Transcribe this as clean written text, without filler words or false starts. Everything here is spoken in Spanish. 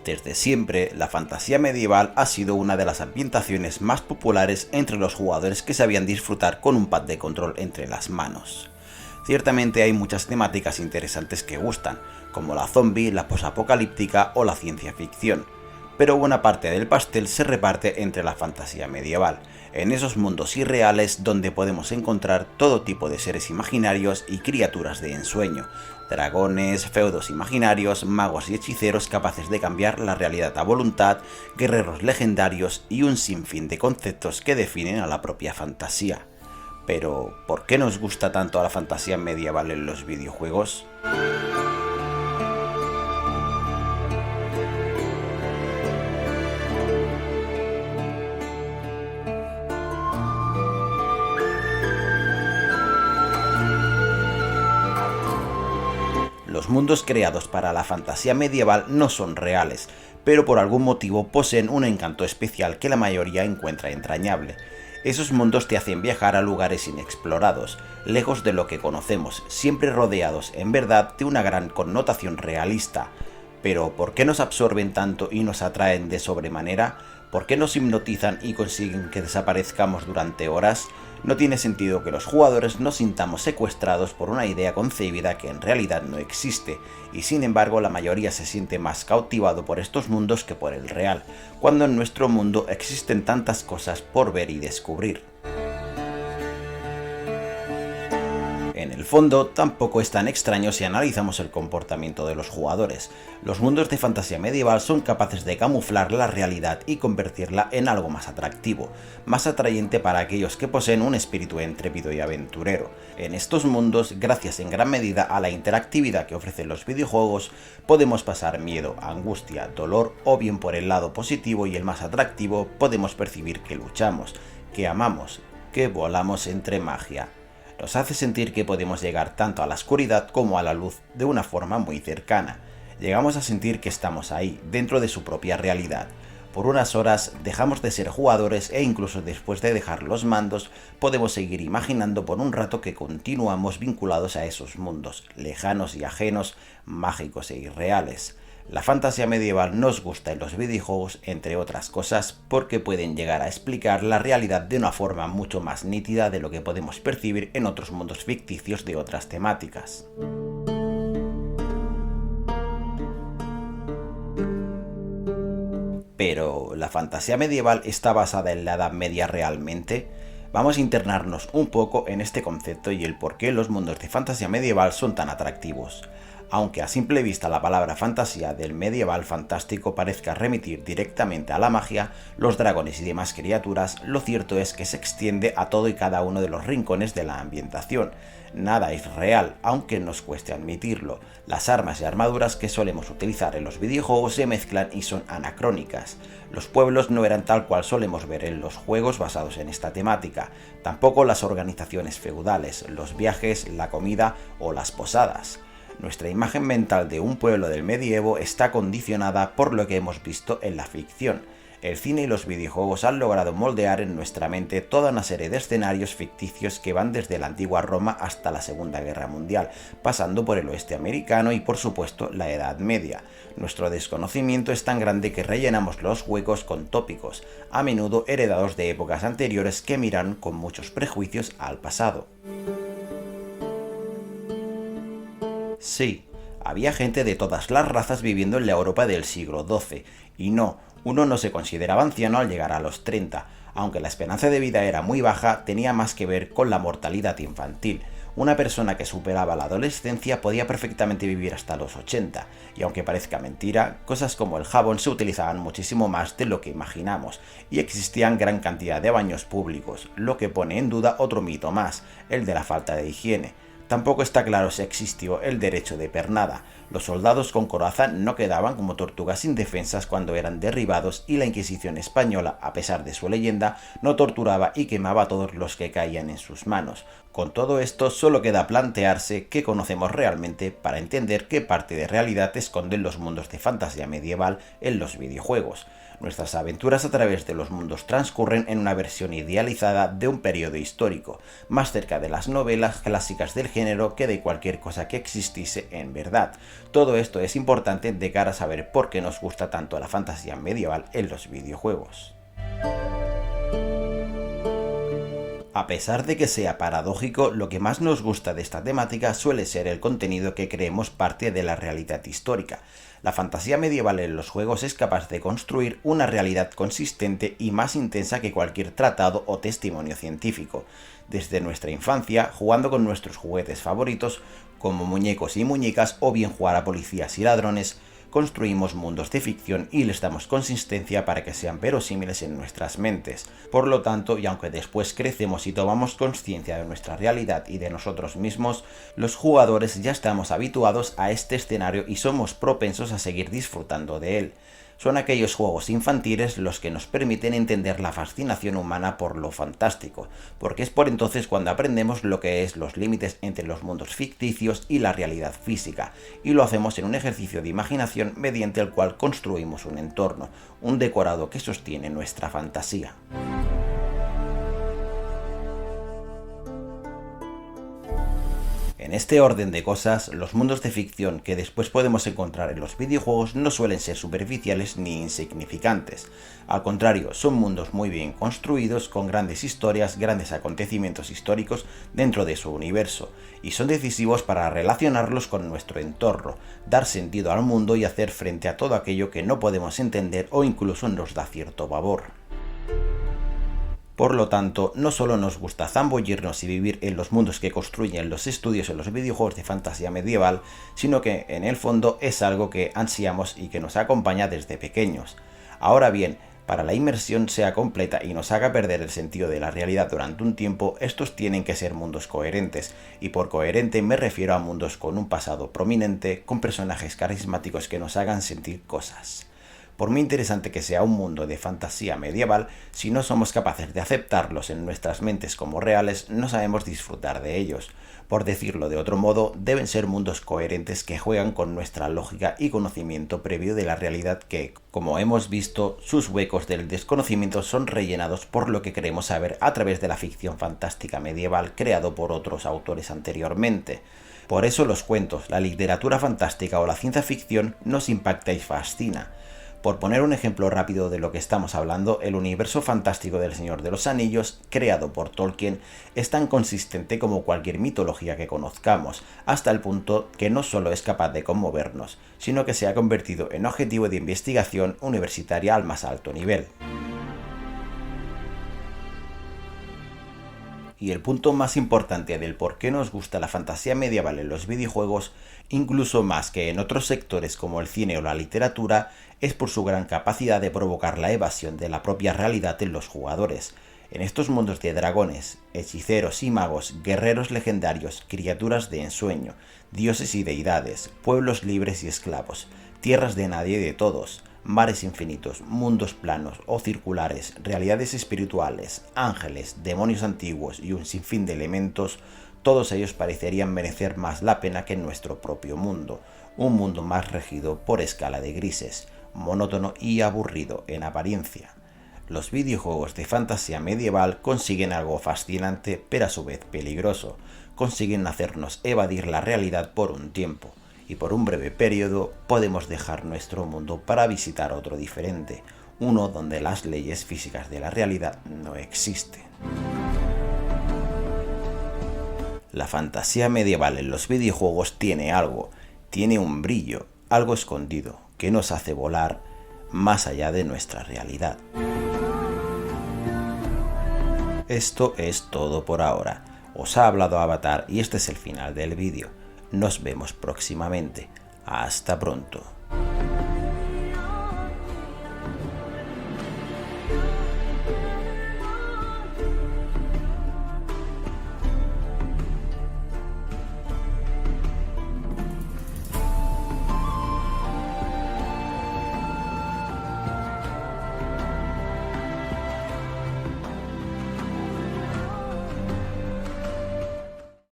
Desde siempre, la fantasía medieval ha sido una de las ambientaciones más populares entre los jugadores que sabían disfrutar con un pad de control entre las manos. Ciertamente hay muchas temáticas interesantes que gustan, como la zombie, la posapocalíptica o la ciencia ficción, pero buena parte del pastel se reparte entre la fantasía medieval, en esos mundos irreales donde podemos encontrar todo tipo de seres imaginarios y criaturas de ensueño, dragones, feudos imaginarios, magos y hechiceros capaces de cambiar la realidad a voluntad, guerreros legendarios y un sinfín de conceptos que definen a la propia fantasía. Pero, ¿por qué nos gusta tanto la fantasía medieval en los videojuegos? Los mundos creados para la fantasía medieval no son reales, pero por algún motivo poseen un encanto especial que la mayoría encuentra entrañable. Esos mundos te hacen viajar a lugares inexplorados, lejos de lo que conocemos, siempre rodeados en verdad de una gran connotación realista. Pero ¿por qué nos absorben tanto y nos atraen de sobremanera? ¿Por qué nos hipnotizan y consiguen que desaparezcamos durante horas? No tiene sentido que los jugadores nos sintamos secuestrados por una idea concebida que en realidad no existe, y sin embargo la mayoría se siente más cautivado por estos mundos que por el real, cuando en nuestro mundo existen tantas cosas por ver y descubrir. En el fondo, tampoco es tan extraño si analizamos el comportamiento de los jugadores. Los mundos de fantasía medieval son capaces de camuflar la realidad y convertirla en algo más atractivo, más atrayente para aquellos que poseen un espíritu intrépido y aventurero. En estos mundos, gracias en gran medida a la interactividad que ofrecen los videojuegos, podemos pasar miedo, angustia, dolor o bien por el lado positivo y el más atractivo, podemos percibir que luchamos, que amamos, que volamos entre magia. Nos hace sentir que podemos llegar tanto a la oscuridad como a la luz de una forma muy cercana. Llegamos a sentir que estamos ahí, dentro de su propia realidad. Por unas horas dejamos de ser jugadores e incluso después de dejar los mandos podemos seguir imaginando por un rato que continuamos vinculados a esos mundos, lejanos y ajenos, mágicos e irreales. La fantasía medieval nos gusta en los videojuegos, entre otras cosas, porque pueden llegar a explicar la realidad de una forma mucho más nítida de lo que podemos percibir en otros mundos ficticios de otras temáticas. Pero, ¿la fantasía medieval está basada en la Edad Media realmente? Vamos a internarnos un poco en este concepto y el por qué los mundos de fantasía medieval son tan atractivos. Aunque a simple vista la palabra fantasía del medieval fantástico parezca remitir directamente a la magia, los dragones y demás criaturas, lo cierto es que se extiende a todo y cada uno de los rincones de la ambientación. Nada es real, aunque nos cueste admitirlo. Las armas y armaduras que solemos utilizar en los videojuegos se mezclan y son anacrónicas. Los pueblos no eran tal cual solemos ver en los juegos basados en esta temática, tampoco las organizaciones feudales, los viajes, la comida o las posadas. Nuestra imagen mental de un pueblo del medievo está condicionada por lo que hemos visto en la ficción. El cine y los videojuegos han logrado moldear en nuestra mente toda una serie de escenarios ficticios que van desde la antigua Roma hasta la Segunda Guerra Mundial, pasando por el oeste americano y por supuesto la Edad Media. Nuestro desconocimiento es tan grande que rellenamos los huecos con tópicos, a menudo heredados de épocas anteriores que miran con muchos prejuicios al pasado. Sí, había gente de todas las razas viviendo en la Europa del siglo XII, y no, uno no se consideraba anciano al llegar a los 30, aunque la esperanza de vida era muy baja, tenía más que ver con la mortalidad infantil. Una persona que superaba la adolescencia podía perfectamente vivir hasta los 80, y aunque parezca mentira, cosas como el jabón se utilizaban muchísimo más de lo que imaginamos, y existían gran cantidad de baños públicos, lo que pone en duda otro mito más, el de la falta de higiene. Tampoco está claro si existió el derecho de pernada. Los soldados con coraza no quedaban como tortugas indefensas cuando eran derribados y la Inquisición española, a pesar de su leyenda, no torturaba y quemaba a todos los que caían en sus manos. Con todo esto solo queda plantearse qué conocemos realmente para entender qué parte de realidad esconden los mundos de fantasía medieval en los videojuegos. Nuestras aventuras a través de los mundos transcurren en una versión idealizada de un periodo histórico, más cerca de las novelas clásicas del género que de cualquier cosa que existiese en verdad. Todo esto es importante de cara a saber por qué nos gusta tanto la fantasía medieval en los videojuegos. A pesar de que sea paradójico, lo que más nos gusta de esta temática suele ser el contenido que creemos parte de la realidad histórica. La fantasía medieval en los juegos es capaz de construir una realidad consistente y más intensa que cualquier tratado o testimonio científico. Desde nuestra infancia, jugando con nuestros juguetes favoritos, como muñecos y muñecas, o bien jugar a policías y ladrones, construimos mundos de ficción y les damos consistencia para que sean verosímiles en nuestras mentes. Por lo tanto, y aunque después crecemos y tomamos conciencia de nuestra realidad y de nosotros mismos, los jugadores ya estamos habituados a este escenario y somos propensos a seguir disfrutando de él. Son aquellos juegos infantiles los que nos permiten entender la fascinación humana por lo fantástico, porque es por entonces cuando aprendemos lo que es los límites entre los mundos ficticios y la realidad física, y lo hacemos en un ejercicio de imaginación mediante el cual construimos un entorno, un decorado que sostiene nuestra fantasía. En este orden de cosas, los mundos de ficción que después podemos encontrar en los videojuegos no suelen ser superficiales ni insignificantes. Al contrario, son mundos muy bien construidos, con grandes historias, grandes acontecimientos históricos dentro de su universo, y son decisivos para relacionarlos con nuestro entorno, dar sentido al mundo y hacer frente a todo aquello que no podemos entender o incluso nos da cierto pavor. Por lo tanto, no solo nos gusta zambullirnos y vivir en los mundos que construyen los estudios en los videojuegos de fantasía medieval, sino que en el fondo es algo que ansiamos y que nos acompaña desde pequeños. Ahora bien, para la inmersión sea completa y nos haga perder el sentido de la realidad durante un tiempo, estos tienen que ser mundos coherentes, y por coherente me refiero a mundos con un pasado prominente, con personajes carismáticos que nos hagan sentir cosas. Por muy interesante que sea un mundo de fantasía medieval, si no somos capaces de aceptarlos en nuestras mentes como reales, no sabemos disfrutar de ellos. Por decirlo de otro modo, deben ser mundos coherentes que juegan con nuestra lógica y conocimiento previo de la realidad que, como hemos visto, sus huecos del desconocimiento son rellenados por lo que queremos saber a través de la ficción fantástica medieval creado por otros autores anteriormente. Por eso los cuentos, la literatura fantástica o la ciencia ficción nos impacta y fascina. Por poner un ejemplo rápido de lo que estamos hablando, el universo fantástico del Señor de los Anillos, creado por Tolkien, es tan consistente como cualquier mitología que conozcamos, hasta el punto que no solo es capaz de conmovernos, sino que se ha convertido en objetivo de investigación universitaria al más alto nivel. Y el punto más importante del por qué nos gusta la fantasía medieval en los videojuegos, incluso más que en otros sectores como el cine o la literatura, es por su gran capacidad de provocar la evasión de la propia realidad en los jugadores. En estos mundos de dragones, hechiceros y magos, guerreros legendarios, criaturas de ensueño, dioses y deidades, pueblos libres y esclavos, tierras de nadie y de todos, mares infinitos, mundos planos o circulares, realidades espirituales, ángeles, demonios antiguos y un sinfín de elementos, todos ellos parecerían merecer más la pena que nuestro propio mundo, un mundo más regido por escala de grises, monótono y aburrido en apariencia. Los videojuegos de fantasía medieval consiguen algo fascinante pero a su vez peligroso, consiguen hacernos evadir la realidad por un tiempo, y por un breve periodo podemos dejar nuestro mundo para visitar otro diferente, uno donde las leyes físicas de la realidad no existen. La fantasía medieval en los videojuegos tiene algo, tiene un brillo, algo escondido, que nos hace volar más allá de nuestra realidad. Esto es todo por ahora. Os ha hablado Avatar y este es el final del vídeo. Nos vemos próximamente. Hasta pronto.